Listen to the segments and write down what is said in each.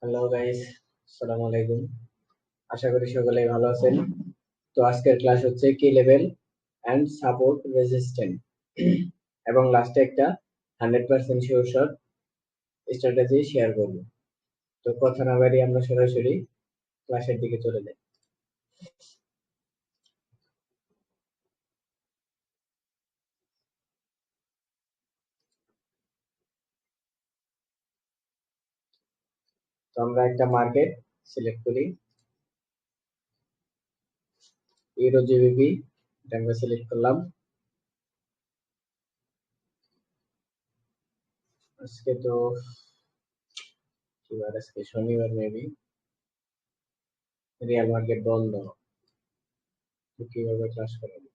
Hello guys, আসসালামু আলাইকুম। আশা করি সকলেই ভালো আছেন। তো আজকের ক্লাস হচ্ছে কি লেভেল অ্যান্ড সাপোর্ট রেজিস্ট্যান্ট এবং লাস্টে একটা 100% শিওর শট স্ট্র্যাটেজি শেয়ার করব। তো কথা না বাড়িয়ে আমরা সরাসরি ক্লাসের দিকে চলে যাই। তো আমরা একটা মার্কেট সিলেক্ট করি, ইউরো জিবিপি, এটা আমরা সিলেক্ট করলাম। আজকে তো কি বার, আজকে শনিবার, মেবি রিয়াল মার্কেট বন্ধ। তো কিভাবে ক্লাস করাবো?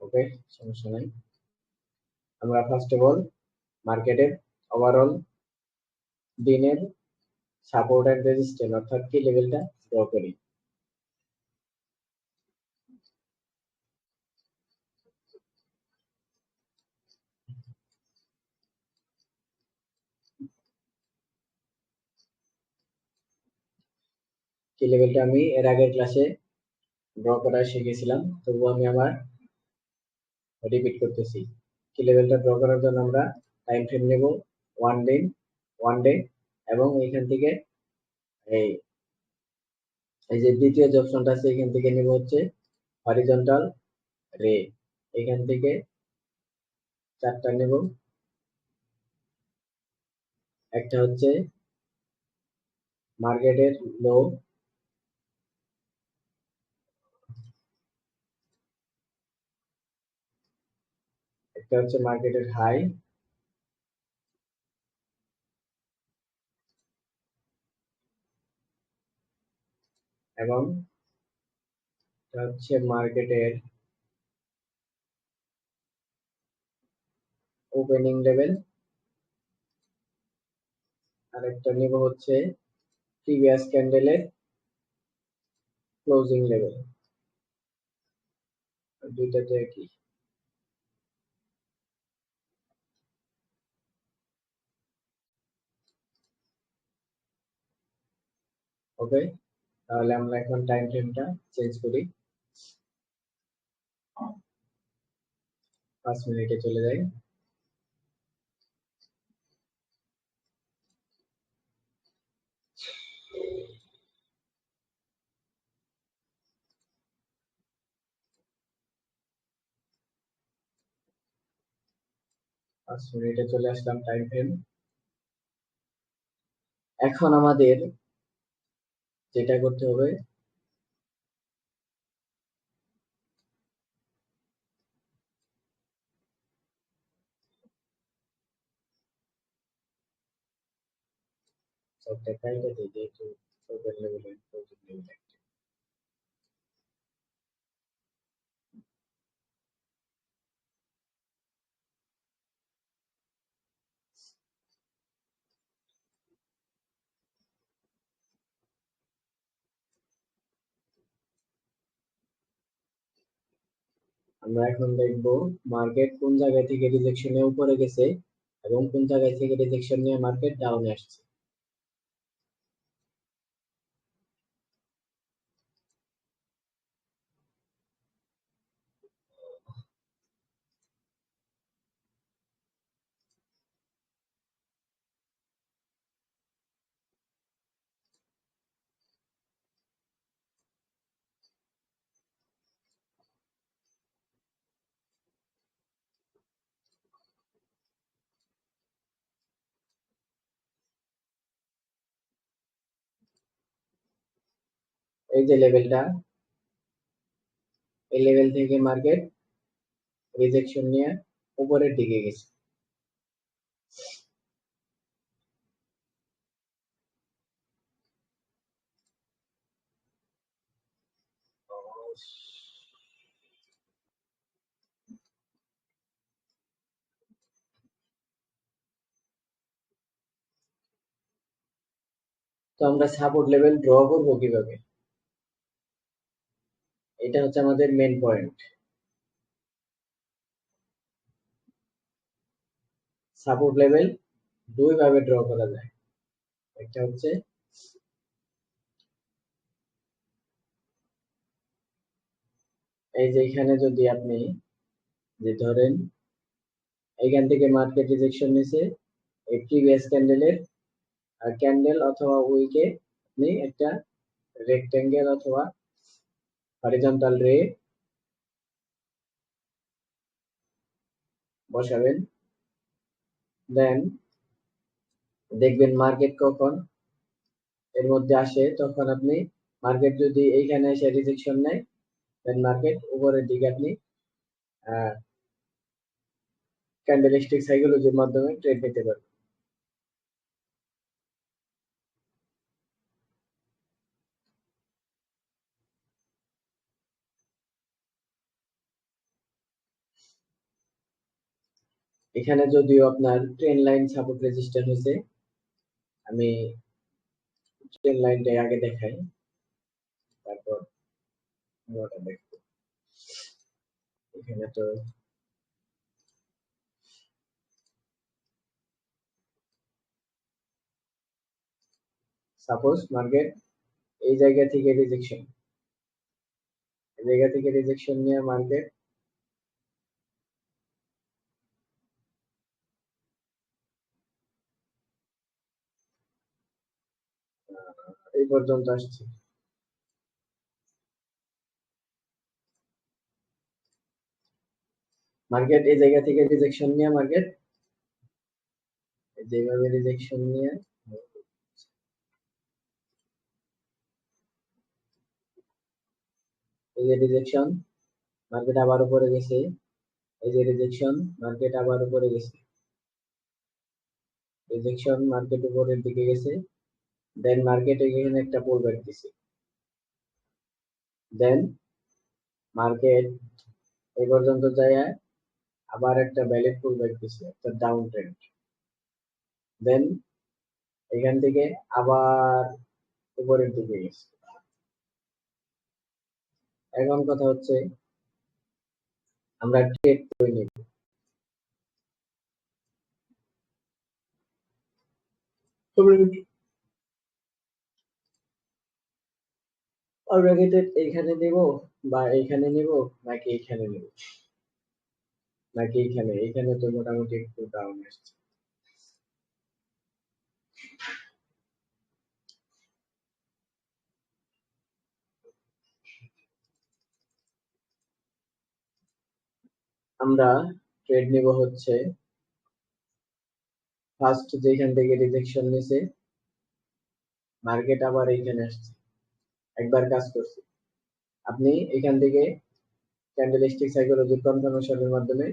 ওকে, সমস্যা নাই। আমরা ফার্স্ট অফ অল মার্কেটের ওভারঅল দিনের সাপোর্ট এন্ড রেজিস্ট্যান্স অর্থাৎ কি লেভেলটা ড্র করি। কি লেভেলটা আমি এর আগের ক্লাসে ড্র করা শিখেছিলাম, তবুও আমি আমার রিপিট করতেছি। কি লেভেলটা ড্র করার জন্য আমরা টাইম ফ্রেম নেব ওয়ান ডে এবং এখান থেকে এই এই যে দ্বিতীয় যে অপশনটা আছে এখান থেকে নেব হচ্ছে হরিজন্টাল রে। এখান থেকে চারটা নেব। একটা হচ্ছে মার্কেটের লো, একটা হচ্ছে মার্কেটের হাই, এবং এটা হচ্ছে মার্কেটের ওপেনিং লেভেল। আর একটা নিব হচ্ছে প্রিভিয়াস ক্যান্ডেলের ক্লোজিং লেভেল। দুইটাতে একই। ওকে, তাহলে আমরা এখন টাইম ফ্রেমটা চেঞ্জ করি, 5 মিনিটে চলে যাই। চলে আসলাম টাইম ফ্রেম। এখন আমাদের যেটা করতে হবে, সব দেখাইটা দিই যেহেতু ওপেন লেভেল ক্লোজিং লেভেল। আমরা এখন দেখব মার্কেট কোন জায়গা থেকে রিজেকশনে উপরে গেছে এবং কোন জায়গা থেকে রিজেকশন নিয়ে মার্কেট ডাউনে আসছে। এই যে লেভেলটা, এই লেভেল থেকে মার্কেট রিজেকশন নিয়ে উপরের দিকে গেছে। তো আমরা সাপোর্ট লেভেল ড্র করবো কিভাবে, এটা হচ্ছে আমাদের মেন পয়েন্ট। সাপোর্ট লেভেল দুই ভাবে ড্র করা যায়। একটা হচ্ছে এই যে এখানে যদি আপনি যে ধরেন এইখান থেকে মার্কেট রিজেকশন নিছে এই প্রিভিয়াস ক্যান্ডেলের ক্যান্ডেল অথবা উইকে আপনি একটা রেক্টেঙ্গেল অথবা হরিজন্টাল রে বসাবেন, দেন দেখবেন মার্কেট কখন এর মধ্যে আসে, তখন আপনি মার্কেট যদি এইখানে এসে রিজেকশন নেয় দেন মার্কেট উপরের দিকে আপনি ক্যান্ডেলস্টিক সাইকোলজির মাধ্যমে ট্রেড নিতে পারবেন। এখানে যদিও আপনার ট্রেন লাইন সাপোর্ট রেজিস্ট্যান্স হয়েছে, আমি ট্রেন লাইনটা আগে দেখাই, তারপর ওটা দেখব। এখানে তো সাপোজ মার্কেট এই জায়গা থেকে রিজেকশন, এই জায়গা থেকে রিজেকশন নিয়ে মার্কেট এই পর্যন্ত আসছে। মার্কেট এই জায়গা থেকে রিজেকশন নিয়ে মার্কেট যেভাবে রিজেকশন নিয়ে এই যে রিজেকশন মার্কেট আবার উপরে গেছে, এই যে রিজেকশন মার্কেট আবার উপরে গেছে, রিজেকশন মার্কেট উপরের দিকে গেছে, দেন মার্কেট এখানে একটা পুল ব্যাক দিছে, দেন মার্কেট এই পর্যন্ত যায় আবার একটা ভ্যালিড পুল ব্যাক দিছে, একটা ডাউন ট্রেন্ড, দেন এখান থেকে আবার উপরের দিকে গেছে। এখন কথা হচ্ছে আমরা ট্রেড করে নিব, আমরা এইখানে নিব বা এইখানে নিব নাকি এইখানে নিব নাকি এইখানে, এইখানে তো মোটামুটি একটু ডাউন আসছে। আমরা ট্রেড নিব হচ্ছে ফার্স্ট যেখান থেকে রিজেকশন নিছে মার্কেট আবার এইখানে আসছে, একবার কাজ করছে, আপনি এখান থেকে ক্যান্ডেলস্টিক সাইকোলজির কনফার্মেশনের মাধ্যমে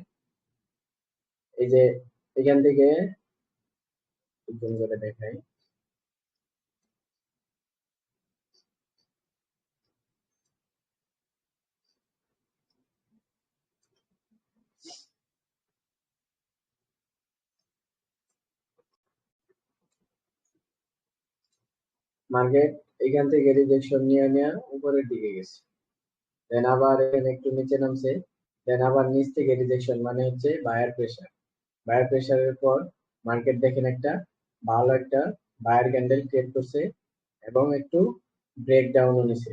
এই যে এখান থেকে জুম করে দেখাই, মার্কেট এখান থেকে রিজেকশন নিয়ে নিয়ে উপরের দিকে গেছে, দেন আবার এখানে একটু নিচে নামছে, দেন আবার নিচ থেকে রিজেকশন মানে হচ্ছে বায়ার প্রেসার, বায়ার প্রেসারের পর মার্কেট দেখেন একটা ভালো একটা বায়ার ক্যান্ডেল ক্রিয়েট করছে এবং একটু ব্রেক ডাউন নিছে,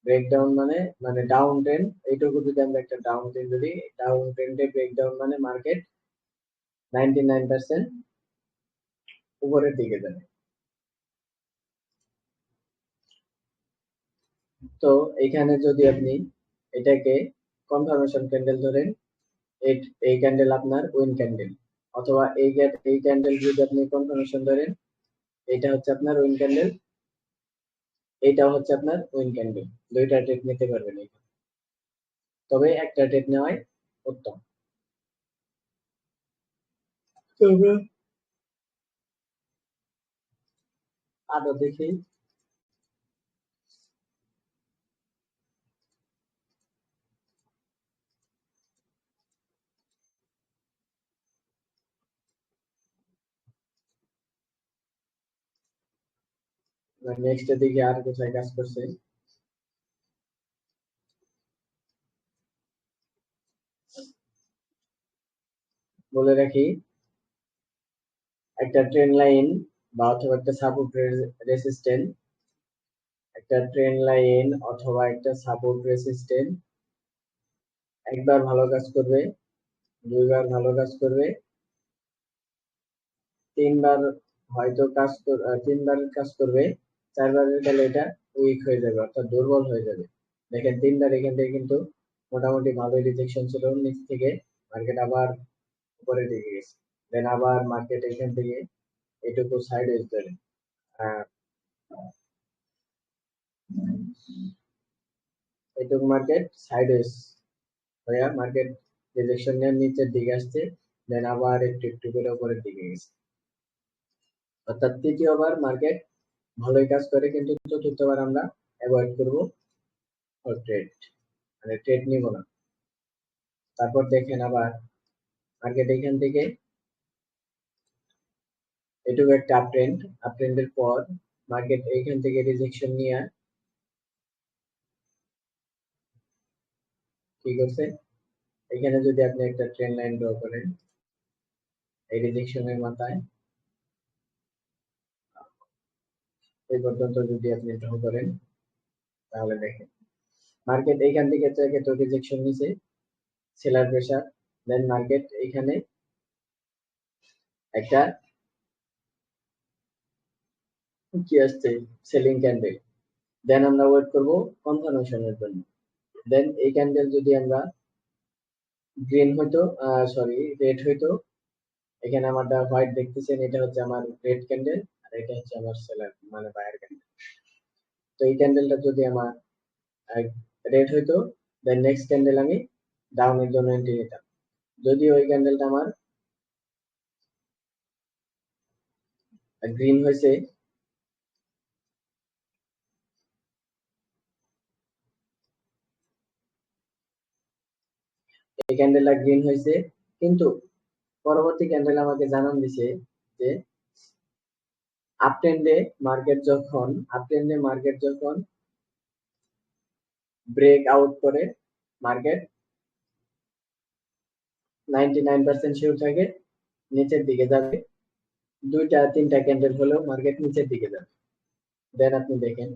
ব্রেক ডাউন মানে মানে ডাউন ট্রেন্ড, এইটুকু যদি আমরা একটা ডাউন ট্রেন্ড ধরি, ডাউন ট্রেন্ডে ব্রেক ডাউন মানে মার্কেট 99% উপরের দিকে যাবে। তো এখানে যদি আপনি এটাকে কনফার্মেশন ক্যান্ডেল ধরেন, এই ক্যান্ডেল আপনার উইন ক্যান্ডেল, অথবা এই ক্যান্ডেল যদি আপনি কনফার্মেশন ধরেন এটা হচ্ছে আপনার উইন ক্যান্ডেল, এইটাও হচ্ছে আপনার উইন ক্যান্ডেল, দুইটা ট্রেড নিতে পারবেন এখানে, তবে একটা ট্রেড নেওয়াই উত্তম। তো আমরা আরো দেখি, নেক্সট দিকে আর কোথায় কাজ করছে বলে রাখি, একটা ট্রেন লাইন বা অথবা একটা সাপোর্ট রেসিস্ট্যান্ট, একটা ট্রেন লাইন অথবা একটা সাপোর্ট রেসিস্ট্যান্ট একবার ভালো কাজ করবে, দুইবার ভালো কাজ করবে, তিনবার হয়তো তিনবার কাজ করবে, চারবারের গেলে এটা উইক হয়ে যাবে অর্থাৎ দুর্বল হয়ে যাবে। দেখেন তিনবার এখান থেকে কিন্তু মোটামুটি ভালো রিজেকশন ছিল, নিচ থেকে মার্কেট আবার উপরের দিকে গেছে, দেন আবার মার্কেট এখান থেকে এটুকু সাইড ওয়েজ ধরে এটুকু মার্কেট সাইড ওয়েজ হয়ে মার্কেট রিজেকশন নিয়ে নিচের দিকে আসছে, দেন আবার একটু একটু করে উপরের দিকে গেছে। অর্থাৎ তৃতীয়বার মার্কেট ভালোই কাজ করে, কিন্তু চতুর্থবার আমরা অ্যাভয়েড করব ট্রেড, মানে ট্রেড নিব না। তারপর দেখেন আবার মার্কেট এখান থেকে এটুকু একটা আপট্রেন্ডের পর মার্কেট এইখান থেকে রিজেকশন নিয়ে কি করছে, এখানে যদি আপনি একটা ট্রেন লাইন ড্র করেন এই রিজেকশনের মাথায় এই পর্যন্ত যদি আপনি ড্র করেন, তাহলে দেখেন মার্কেট এইখান থেকে তো রিজেকশন নিছে, সেলার প্রেসার, দেন মার্কেট এইখানে একটা কি আসছে, সেলিং ক্যান্ডেল, দেন আমরা ওয়েট করব কনফার্মেশনের জন্য। দেন এই ক্যান্ডেল যদি আমরা গ্রিন হইতো, রেড হইতো, এখানে আমার হোয়াইট দেখতেছেন, এটা হচ্ছে আমার রেড ক্যান্ডেল আর এটা হচ্ছে আমার সেলার মানে বায়ার ক্যান্ডেল। তো এই ক্যান্ডেলটা যদি আমার রেড হইতো, দেন নেক্সট ক্যান্ডেল আমি ডাউনের জন্য এন্ট্রি নিতাম। যদি ওই ক্যান্ডেলটা আমার গ্রিন হয়েছে, এই ক্যান্ডেলটা গ্রিন হয়েছে, কিন্তু পরবর্তী ক্যান্ডেল আমাকে জানান দিছে যে আপট্রেন্ডে মার্কেট যখন ব্রেক আউট করে, মার্কেট 99% শিওর থাকে নিচের দিকে যাবে, দুইটা তিনটা ক্যান্ডেল হলেও মার্কেট নিচের দিকে যাবে। দেন আপনি দেখেন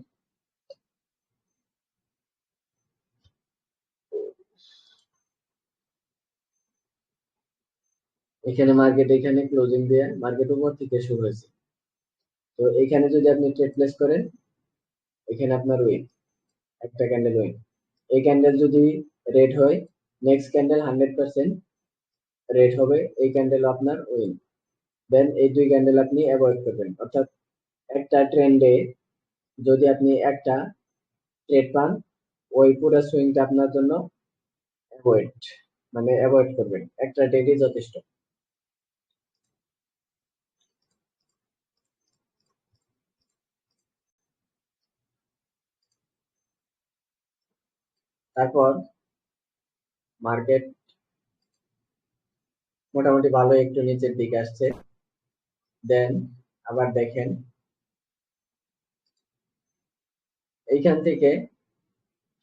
এখানে মার্কেট এখানে ক্লোজিং দিয়ে মার্কেট উপর থেকে শুরু হয়েছে। তো এখানে যদি আপনি ট্রেড প্লেস করেন, এখানে আপনার উইন, একটা ক্যান্ডেল উইন। এই ক্যান্ডেল যদি রেড হয়, নেক্সট ক্যান্ডেল 100% রেড হবে, এই ক্যান্ডেল আপনার উইন। দেন এই দুই ক্যান্ডেল আপনি অ্যাভয়েড করবেন, অর্থাৎ একটা ট্রেন্ডে যদি আপনি একটা ট্রেড পান, ওই পুরো সুইংটা আপনার জন্য অ্যাভয়েড, মানে অ্যাভয়েড করবেন, একটা ট্রেডই যথেষ্ট। তারপর মার্কেট মোটামুটি ভালো একটু নিচের দিকে আসছে, দেন আবার দেখেন এইখান থেকে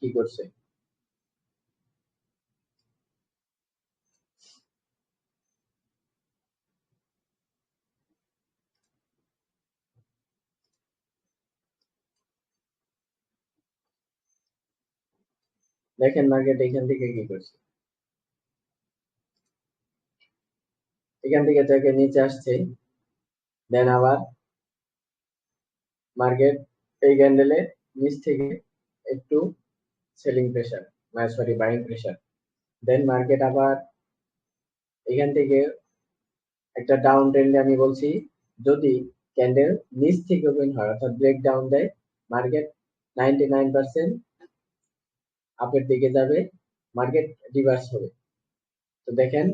কি করছে, দেখেন মার্কেট এখান থেকে কি করছে, এখান থেকে থেকে নিচে আসছে, দেন আবার মার্কেট এই ক্যান্ডেলে নিচ থেকে একটু সেলিং প্রেসার, বাইং প্রেসার, দেন মার্কেট আবার এখান থেকে একটা ডাউন ট্রেন্ডে আমি বলছি যদি ক্যান্ডেল নিচ থেকে ওপেন হয় অর্থাৎ ব্রেক ডাউন দেয়, মার্কেট 99% আপের দিকে যাবে, মার্কেট রিভার্স হবে। তো দেখেন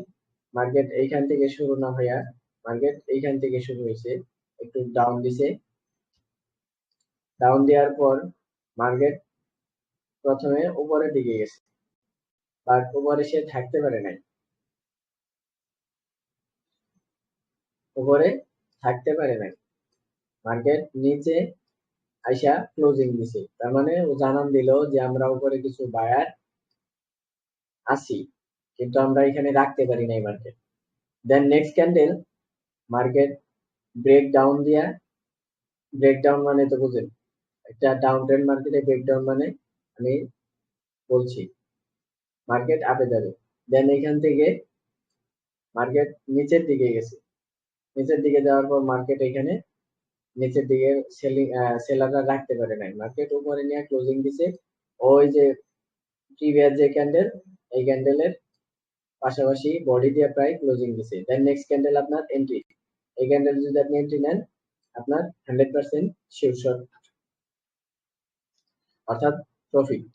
মার্কেট এইখান থেকে শুরু না হইয়া মার্কেট এইখান থেকে শুরু হয়েছে, একটু ডাউন দিছে, ডাউন দেওয়ার পর মার্কেট প্রথমে উপরের দিকে গেছে, বাট উপরে সে থাকতে পারে নাই, উপরে থাকতে পারে নাই, মার্কেট নিচে আইসা ক্লোজিং দিছে, তার মানে ও জানান দিল যে আমরা উপরে কিছু বায়ার আছি, কিন্তু আমরা এখানে রাখতে পারি নাই market. Then next candle market break down দিয়া ব্রেকডাউন মানে তো বুঝেন, একটা ডাউন ট্রেন্ড মার্কেটে ব্রেকডাউন মানে আমি বলছি মার্কেট আপে যাবে, দেন এখান থেকে মার্কেট নিচের দিকে গেছে, নিচের দিকে যাওয়ার পর মার্কেট এখানে নিচের দিকে সেলাররা রাখতে পারে নাই, মার্কেট উপরে নিয়ে ক্লোজিং দিছে ওই যে প্রিভিয়াস যে ক্যান্ডেল, এই ক্যান্ডেলের পাশাপাশি বডি দিয়ে প্রায় ক্লোজিং দিছে, দেন নেক্সট ক্যান্ডেল আপনার এন্ট্রি, এই ক্যান্ডেল যদি আপনি এন্ট্রি নেন আপনার 100% শিওর শট অর্থাৎ প্রফিট।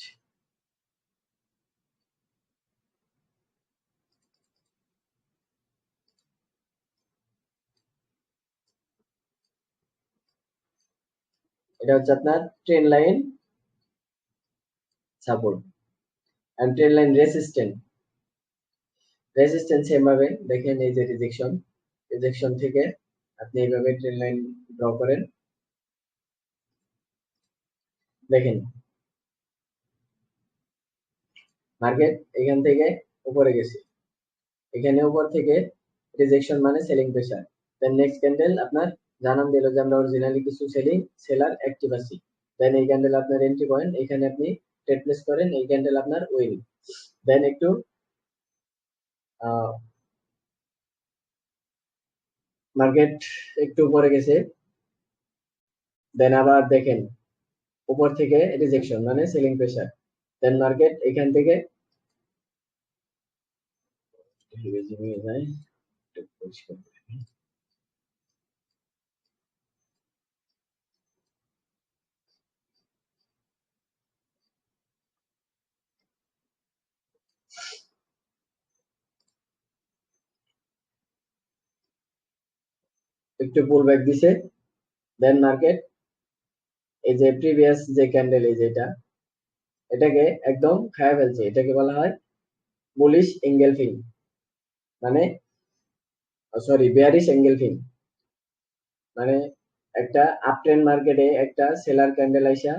এটা হচ্ছে আপনার trend line support and trend line resistant. Resistance এভাবে দেখেন, এই যে রিজেকশন, রিজেকশন থেকে আপনি এইভাবে ট্রেন লাইন ড্র করেন, দেখেন মার্কেট এখান থেকে উপরে গেছে, এখানে উপর থেকে রিজেকশন মানে selling pressure, then next candle আপনার জানান দিল যে আমরা অরিজিনালি কিছু সেলার অ্যাক্টিভ আছি, দেন এই ক্যান্ডেল আপনার এন্ট্রি পয়েন্ট, এখানে আপনি ট্রেড প্লেস করেন, এই ক্যান্ডেল আপনার উইন, দেন একটু মার্কেট একটু উপরে গেছে, দেন আবার দেখেন উপর থেকে রিজেকশন মানে সেলিং প্রেসার, দেন মার্কেট এখান থেকে একটু পুল ব্যাক দিছে, দেন মার্কেট এই যে প্রিভিয়াস যে ক্যান্ডেল এই যেটা, এটাকে একদম খায় ফেলছে, এটাকে বলা হয় বুলিশ এঙ্গেলফিং মানে সরি বেয়ারিশ এঙ্গেলফিং, মানে একটা আপ ট্রেন্ড মার্কেটে একটা সেলার ক্যান্ডেল আইসা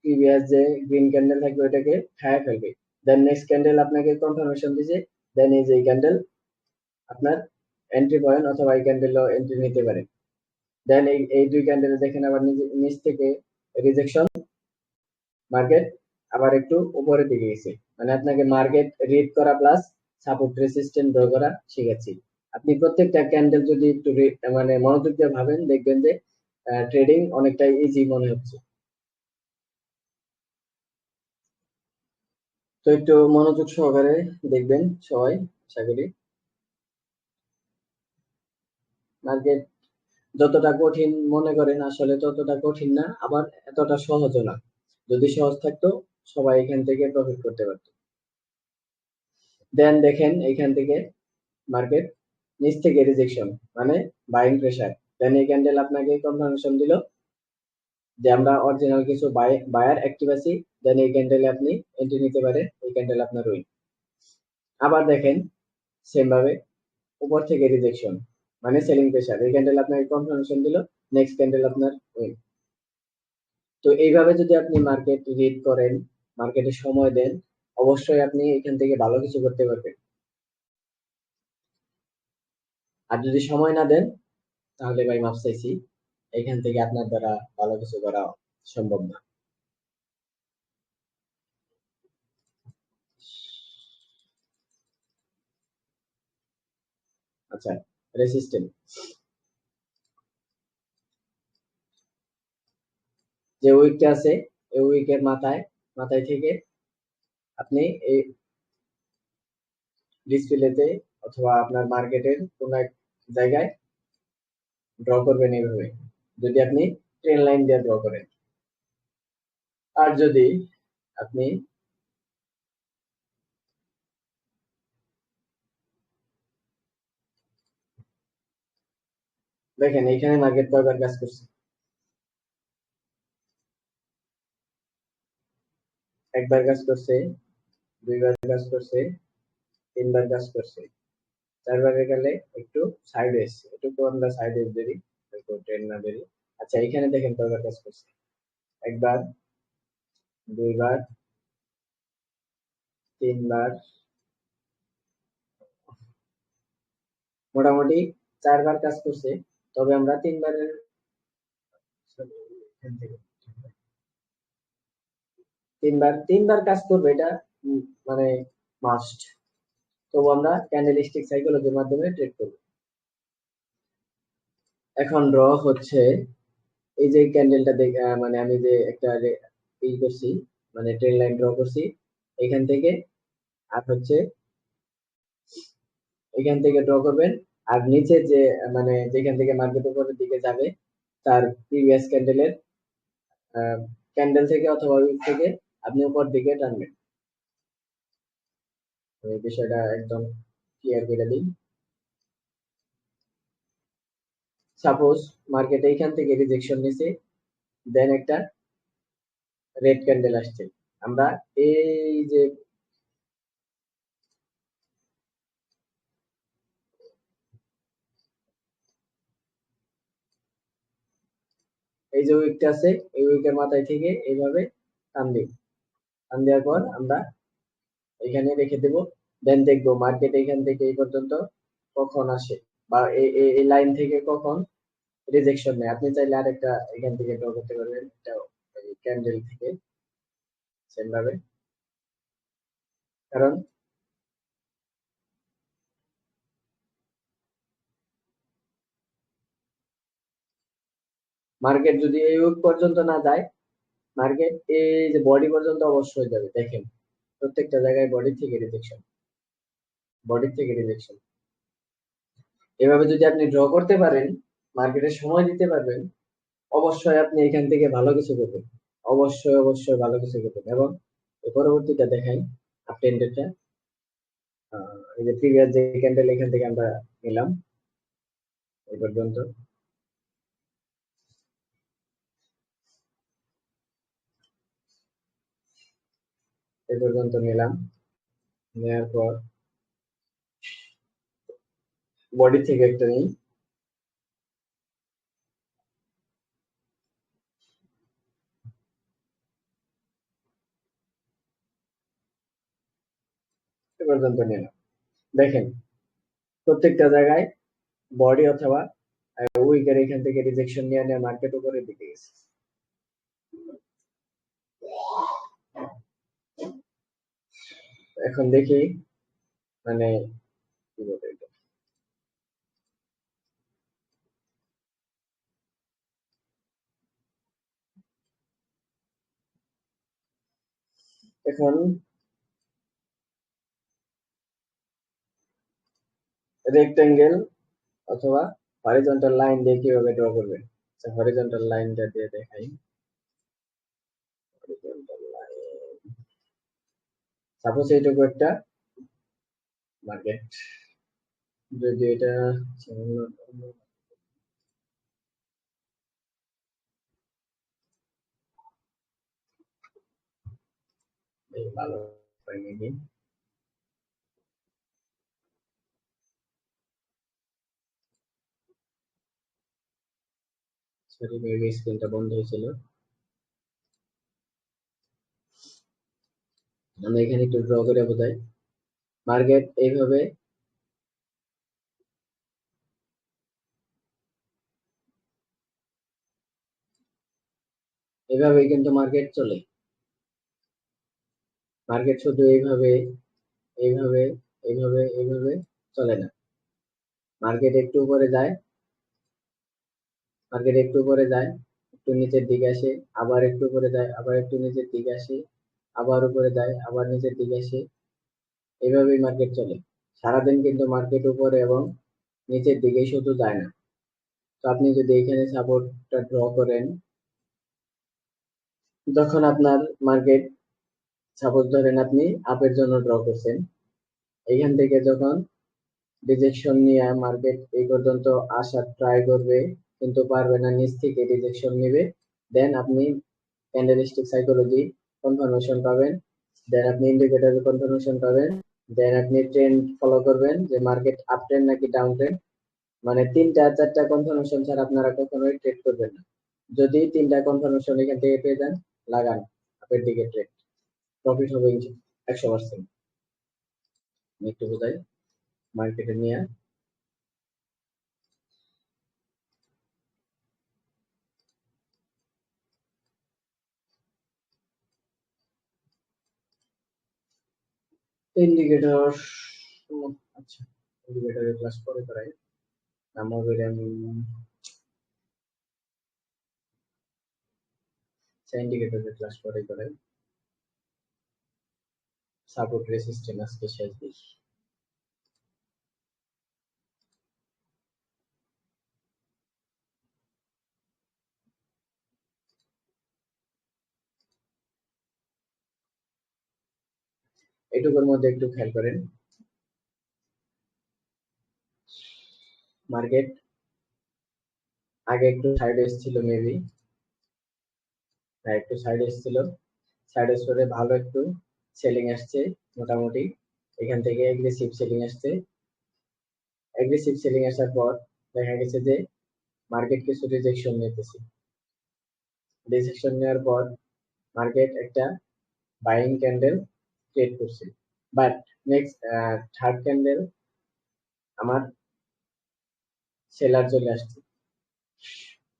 প্রিভিয়াস যে গ্রিন ক্যান্ডেল থাকবে ওটাকে খায় ফেলবে, দেন নেক্সট ক্যান্ডেল আপনাকে কনফার্মেশন দিছে, দেন এই যে ক্যান্ডেল আপনার এন্ট্রি পয়েন্ট অথবা এই ক্যান্ডেলও এন্ট্রি নিতে পারে, দেন এই দুই ক্যান্ডেল দেখেন আবার নিচ থেকে রিজেকশন, মার্কেট আবার একটু উপরের দিকে গেছে, মানে আপনাকে মার্কেট রিড করা প্লাস সাপোর্ট রেসিস্ট্যান্ট ড্র করা শিখাচ্ছি। আপনি প্রত্যেকটা ক্যান্ডেল যদি একটু মানে মনোযোগ দিয়ে ভাবেন দেখবেন যে ট্রেডিং অনেকটাই ইজি মনে হচ্ছে। তো একটু মনোযোগ সহকারে দেখবেন সবাই, আশা করি। মার্কেট যতটা কঠিন মনে করেন আসলে ততটা কঠিন না, আবার এতটা সহজও না, যদি সহজ থাকতো সবাই এখান থেকে প্রফিট করতে পারতো। দেন দেখেন এইখান থেকে মার্কেট নিচ থেকে রিজেকশন মানে বাইং প্রেসার, দেন এই ক্যান্ডেল আপনাকে কনফার্মেশন দিল যে আমরা অরিজিনাল কিছু বায়ার অ্যাক্টিভ আছি, দেন এই ক্যান্ডেলে আপনি এন্ট্রি নিতে পারেন, এই ক্যান্ডেল আপনার উইন। আবার দেখেন সেম ভাবে উপর থেকে রিজেকশন মানে সেলিং প্রেসার, এই ক্যান্ডেল আপনাকে কনফার্মেশন দিল, নেক্সট ক্যান্ডেল আপনার উইন। তো এইভাবে যদি আপনি মার্কেট রিড করেন, মার্কেটে সময় দেন, অবশ্যই আপনি এখান থেকে ভালো কিছু করতে পারবেন। আর যদি সময় না দেন তাহলে ভাই মাপ চাইছি, এখান থেকে আপনার দ্বারা ভালো কিছু করা সম্ভব না। আচ্ছা, রেসিস্ট্যান্ট যে উইকটা আছে এই উইকের মাথায় থেকে আপনি এই ডিসপ্লেতে অথবা আপনার মার্কেটের কোন এক জায়গায় ড্র করবেন এইভাবে, যদি আপনি ট্রেন লাইন দিয়ে ড্র করেন। আর যদি আপনি দেখেন এখানে মার্কেট কয়বার কাজ করছে, একবার কাজ করছে, দুইবার কাজ করছে, তিনবার কাজ করছে, চারবারে গেলে একটু সাইড এসছে, একটু আমরা সাইড এস বেরি, একটু ট্রেন না বেরি। আচ্ছা এখানে দেখেন কয়বার কাজ করছে, একবার, দুইবার, তিনবার, মোটামুটি চারবার কাজ করছে, তবে আমরা তিনবারের এখান থেকে তিনবার কাজ করবে এটা, মানে মাস্ট। তো আমরা ক্যান্ডেলস্টিক সাইকোলজির মাধ্যমে ট্রেড করব। এখন ড্র হচ্ছে এই যে ক্যান্ডেলটা মানে আমি যে একটা করছি, মানে ট্রেন লাইন ড্র করছি এখান থেকে, আর হচ্ছে এখান থেকে ড্র করবেন। আর নিচে যে মানে যেখান থেকে মার্কেট উপরের দিকে যাবে তার প্রিভিয়াস ক্যান্ডেল থেকে অথবা উইক থেকে আপনি উপর দিকে টানবেন। এই বিষয়টা একদম ক্লিয়ার করে দিই। সাপোজ মার্কেট এইখান থেকে রিজেকশন নিছে, দেন একটা রেড ক্যান্ডেল আসছে, আমরা এই যে উইকটা আছে এই উইকের মাথায় থেকে এইভাবে টান দিই। টান দেওয়ার পর আমরা এখানে রেখে দেব। দেন দেখবো মার্কেট এখান থেকে এই পর্যন্ত কখন আসে, বা এই লাইন থেকে কখন রিজেকশন নেয়। আপনি চাইলে আরেকটা এখান থেকে ড্র করতে পারবেন, এটা ক্যান্ডেল থেকে সেম ভাবে। কারণ মার্কেট যদি এই উইক পর্যন্ত না যায়, মার্কেট এই যে বডি পর্যন্ত অবশ্যই যাবে। দেখেন প্রত্যেকটা জায়গায় বডি থেকে রিজেকশন। এভাবে যদি আপনি ড্র করতে পারেন, মার্কেটে সময় দিতে পারবেন, অবশ্যই আপনি এখান থেকে ভালো কিছু করবেন। অবশ্যই ভালো কিছু করবেন। এবং পরবর্তীটা দেখাই, আপ টেন্ডেরটা এই যে প্রিভিয়াস যে ক্যান্ডেল এখান থেকে আমরা নিলাম এই পর্যন্ত, নিলাম। নেওয়ার পর বডি থেকে একটা নিই, এ পর্যন্ত নিলাম। দেখেন প্রত্যেকটা জায়গায় বডি অথবা উইকের এখান থেকে রিজেকশন নিয়ে নিয়ে মার্কেট উপরের দিকে গেছে। এখন দেখি মানে কি বলবো এটা। এখন রেক্টেঙ্গেল অথবা হরিজন্টাল লাইন দিয়ে কিভাবে ড্র করবেন, হরিজন্টাল লাইনটা দিয়ে দেখাই। সাপোজ এইটুকু একটা মার্কেট, যদি এটা ভালো হয়নি, সরি মেবি স্ক্রিনটা বন্ধ হয়েছিল। আমরা এখানে একটু ড্র করে বোঝাই। মার্কেট এইভাবে এভাবেই কিন্তু মার্কেট চলে। মার্কেট শুধু এইভাবে এইভাবে এইভাবে চলে না। মার্কেট একটু উপরে যায়, একটু নিচের দিকে আসে, আবার একটু উপরে যায়, আবার একটু নিচের দিকে আসে, আবার উপরে যায়, আবার নিচের দিকে আসে। এইভাবেই মার্কেট চলে সারাদিন। কিন্তু মার্কেট উপরে এবং নিচের দিকেই শুধু যায় না। তো আপনি যদি এখানে সাপোর্টটা ড্র করেন, যখন আপনার মার্কেট, সাপোজ ধরেন আপনি আপের জন্য ড্র করছেন, এখান থেকে যখন রিজেকশন নিয়ে মার্কেট এই পর্যন্ত আসার ট্রাই করবে কিন্তু পারবে না, নিচ থেকে রিজেকশন নেবে, দেন আপনি ক্যান্ডেলস্টিক সাইকোলজি কনফার্মেশন পাবেন, দেন আপনি ইন্ডিকেটর কনফার্মেশন পাবেন, দেন আপনি ট্রেন্ড ফলো করবেন যে মার্কেট আপ ট্রেন্ড নাকি ডাউন ট্রেন্ড। মানে 3টা 4টা কনফার্মেশন ছাড়া আপনারা কখনোই ট্রেড করবেন না। যদি 3টা কনফার্মেশন এখান থেকে পেয়ে যান, লাগান আপের দিকে ট্রেড, প্রফিট হবে 100%। একটু বোঝাই মার্কেটে নিয়ে। ইন্ডিকেটর, আচ্ছা ইন্ডিকেটরের ক্লাস পরে করাই। আমাদের আমি ইন্ডিকেটরের ক্লাস পরে করাই। সাপোর্ট রেসিস্টেন্স আজকে শেষ দিই। এটুকুর মধ্যে একটু খেয়াল করেন, মার্কেট আগে একটু সাইড এসেছিল মেবি, হ্যাঁ একটু সাইড এসেছিল, সাইড এসে ভালো একটু সেলিং আসছে মোটামুটি, এখান থেকে এগ্রেসিভ সেলিং আসছে। এগ্রেসিভ সেলিং আসার পর দেখা গেছে যে মার্কেট কিছু রিজেকশন নিতেছে। রিজেকশন নেওয়ার পর মার্কেট একটা বাইং ক্যান্ডেল ক্রিয়েট করছে, বাট নেক্সট থার্ড ক্যান্ডেল আমার সেলার চলে আসছে,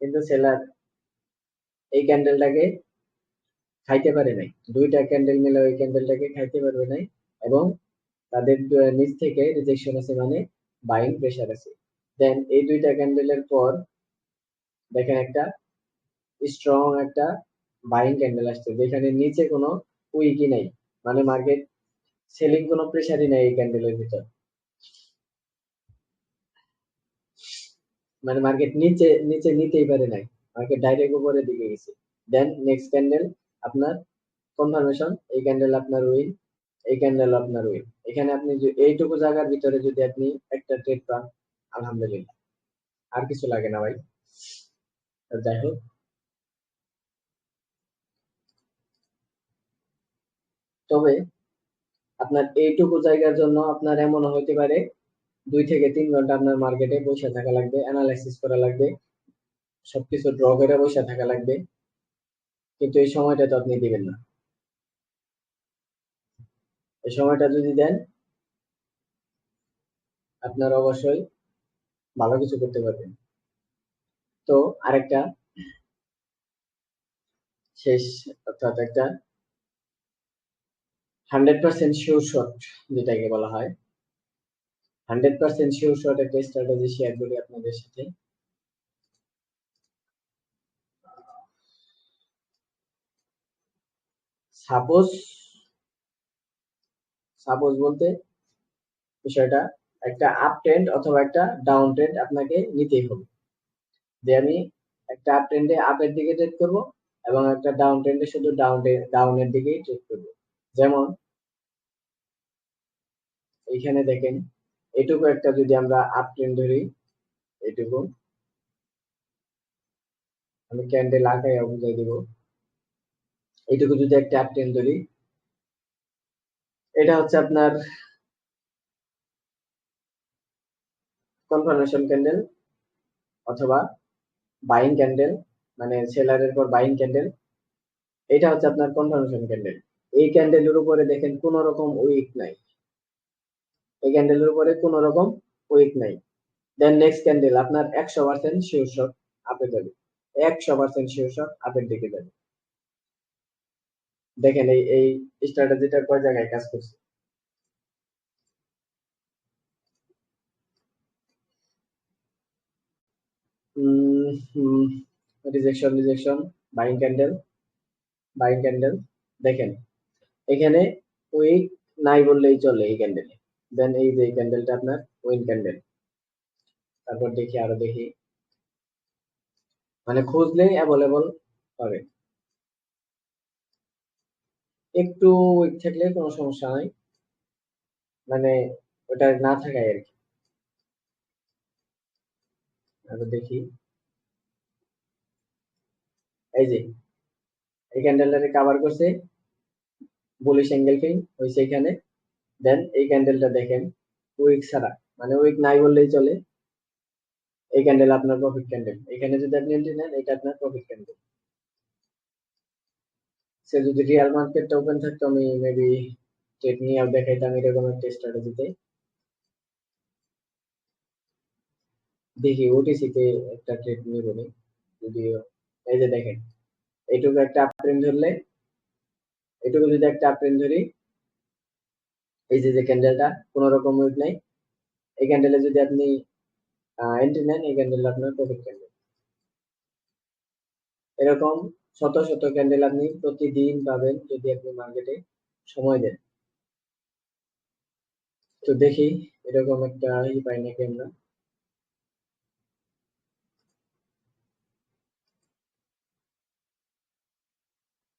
কিন্তু সেলার এই ক্যান্ডেলটাকে খাইতে পারে নাই, দুইটা ক্যান্ডেল মিলে ওই ক্যান্ডেলটাকে খাইতে পারবে নাই, এবং তাদের নিচ থেকে রিজেকশন আছে, মানে বাইং প্রেসার আছে। দেন এই দুইটা ক্যান্ডেলের পর দেখেন একটা স্ট্রং একটা বাইং ক্যান্ডেল আসছে, যেখানে নিচে কোনো উইকই নাই, মানে মার্কেট সেলিং কোনো প্রেসারই নাই এই ক্যান্ডেলের ভিতর, মানে মার্কেট নিচে নিচে নিতেই পারে নাই, মার্কেট ডাইরেক্ট উপরের দিকে গেছে। দেন নেক্সট ক্যান্ডেল আপনার কনফার্মেশন, এই ক্যান্ডেল আপনার উইন, এই ক্যান্ডেল আপনার উইন। এখানে আপনি এইটুকু জায়গার ভিতরে যদি আপনি একটা ট্রেড পান, আলহামদুলিল্লাহ, আর কিছু লাগে না ভাই। যাই হোক, তবে আপনার এইটুকু জায়গার জন্য আপনার এমনও হইতে পারে 2 থেকে 3 ঘন্টা আপনার মার্কেটে বসে থাকা লাগবে, অ্যানালাইসিস করা লাগবে, সবকিছু ড্র করে বসে থাকা লাগবে, কিন্তু এই সময়টা তো আপনি দিবেন না। এই সময়টা যদি দেন, আপনার অবশ্যই ভালো কিছু করতে পারবেন। তো আরেকটা শেষ, অর্থাৎ একটা 100% শিওর শট যেটাকে বলা হয়, 100% শিওর শট একটা স্ট্র্যাটেজি শেয়ার করি আপনাদের সাথে। সাপোজ সাপোজ বলতে বিষয়টা একটা আপ ট্রেন্ড অথবা একটা ডাউন ট্রেন্ড আপনাকে নিতেই হবে, যে আমি একটা আপ ট্রেন্ডে আপের দিকে ট্রেড করব, এবং একটা ডাউন ট্রেন্ডে শুধু ডাউনের দিকেই ট্রেড করব। যেমন এইখানে দেখেন, এটুকু একটা যদি আমরা আপ ট্রেন্ড ধরি, এটুকু আমি ক্যান্ডেল আঁকায় বুঝাই দিব, এইটুকু যদি একটা আপ ট্রেন্ড ধরি, এটা হচ্ছে আপনার কনফার্মেশন ক্যান্ডেল অথবা বাইং ক্যান্ডেল, মানে সেলারের পর বাইং ক্যান্ডেল, এটা হচ্ছে আপনার কনফার্মেশন ক্যান্ডেল। এই ক্যান্ডেলের উপরে দেখেন কোন রকম উইক নাই, এই ক্যান্ডেলের উপরে কোন রকম উইক নাই। দেন নেক্সট ক্যান্ডেল আপনার 100% শিওর শট আপে যাবে, 100% শিওর শট আপের দিকে যাবে। দেখেন এই এই স্ট্র্যাটেজিটা কয় জায়গায় কাজ করছে। Rejection rejection, buying candle, buying candle, দেখেন এখানে উইক নাই বললেই চলে এই ক্যান্ডেলে। দেন এই যে ক্যান্ডেলটা আপনার উইন ক্যান্ডেল। তারপর দেখি আরো দেখি, মানে খুঁজলেই অ্যাভেলেবল পাবে, একটু উইক থাকলে কোনো সমস্যা নাই, মানে ওটা না থাকায় আর কি। আরো দেখি, এই যে এই ক্যান্ডেলটাকে কভার করছে, বুলিশ অ্যাঙ্গেল ফিল হয়েছে এখানে। দেন এই ক্যান্ডেলটা দেখেন উইক ছাড়া, মানে উইক নাই বললেই চলে, এই ক্যান্ডেল আপনার প্রফিট ক্যান্ডেল, এখানে যদি আপনি এন্ট্রি নেন এটা আপনার প্রফিট ক্যান্ডেল। সে যদি রিয়াল মার্কেটটা ওপেন থাকতো আমি মেবি ট্রেড নিয়ে দেখাইতাম এরকম একটা স্ট্র্যাটেজিতে। দেখি ওটিসিতে একটা ট্রেড নিয়ে বলি যদিও। এই যে দেখেন, এইটুকু একটা আপ ট্রেন্ড ধরলে, এটুকু যদি একটা আপ ট্রেন্ড ধরি, এই যে ক্যান্ডেলটা কোনো রকম উইক নাই, এই ক্যান্ডেলে যদি আপনি এন্ট্রি নেন, এই ক্যান্ডেল আপনার প্রফিট ক্যান্ডেল। এরকম শত শত ক্যান্ডেল আপনি প্রতিদিন পাবেন যদি আপনি মার্কেটে সময় দেন। তো দেখি এরকম একটা পাই নাকি আমরা।